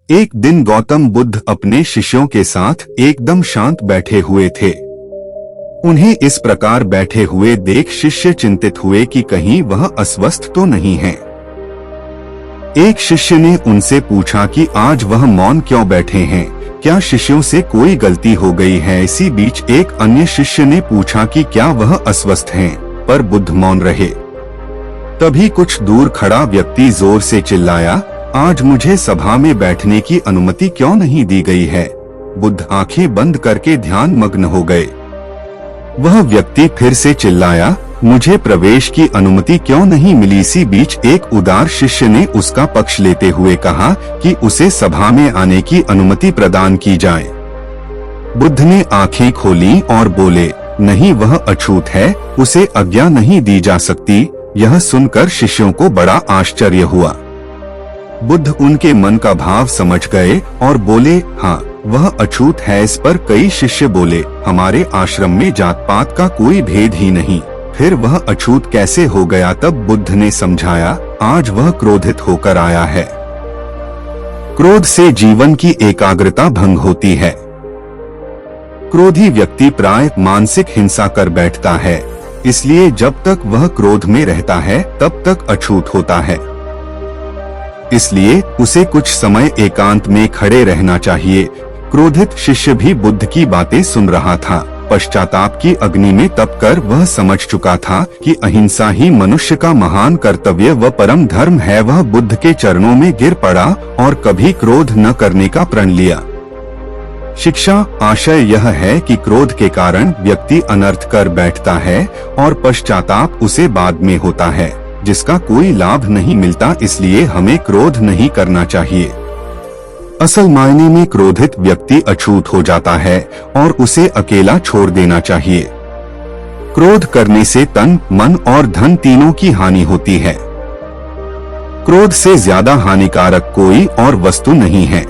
एक दिन गौतम बुद्ध अपने शिष्यों के साथ एकदम शांत बैठे हुए थे। उन्हें इस प्रकार बैठे हुए देख शिष्य चिंतित हुए कि कहीं वह अस्वस्थ तो नहीं है। एक शिष्य ने उनसे पूछा कि आज वह मौन क्यों बैठे हैं, क्या शिष्यों से कोई गलती हो गई है। इसी बीच एक अन्य शिष्य ने पूछा कि क्या वह अस्वस्थ हैं, पर बुद्ध मौन रहे। तभी कुछ दूर खड़ा व्यक्ति जोर से चिल्लाया, आज मुझे सभा में बैठने की अनुमति क्यों नहीं दी गई है। बुद्ध आंखें बंद करके ध्यान मग्न हो गए। वह व्यक्ति फिर से चिल्लाया, मुझे प्रवेश की अनुमति क्यों नहीं मिली। इसी बीच एक उदार शिष्य ने उसका पक्ष लेते हुए कहा कि उसे सभा में आने की अनुमति प्रदान की जाए। बुद्ध ने आंखें खोली और बोले, नहीं, वह अछूत है, उसे आज्ञा नहीं दी जा सकती। यह सुनकर शिष्यों को बड़ा आश्चर्य हुआ। बुद्ध उनके मन का भाव समझ गए और बोले, हाँ, वह अछूत है। इस पर कई शिष्य बोले, हमारे आश्रम में जात पात का कोई भेद ही नहीं, फिर वह अछूत कैसे हो गया। तब बुद्ध ने समझाया, आज वह क्रोधित होकर आया है। क्रोध से जीवन की एकाग्रता भंग होती है। क्रोधी व्यक्ति प्राय मानसिक हिंसा कर बैठता है, इसलिए जब तक वह क्रोध में रहता है तब तक अछूत होता है। इसलिए उसे कुछ समय एकांत में खड़े रहना चाहिए। क्रोधित शिष्य भी बुद्ध की बातें सुन रहा था। पश्चाताप की अग्नि में तपकर वह समझ चुका था कि अहिंसा ही मनुष्य का महान कर्तव्य व परम धर्म है। वह बुद्ध के चरणों में गिर पड़ा और कभी क्रोध न करने का प्रण लिया। शिक्षा आशय यह है कि क्रोध के कारण व्यक्ति अनर्थ कर बैठता है और पश्चाताप उसे बाद में होता है, जिसका कोई लाभ नहीं मिलता। इसलिए हमें क्रोध नहीं करना चाहिए। असल मायने में क्रोधित व्यक्ति अछूत हो जाता है और उसे अकेला छोड़ देना चाहिए। क्रोध करने से तन, मन और धन तीनों की हानि होती है। क्रोध से ज्यादा हानिकारक कोई और वस्तु नहीं है।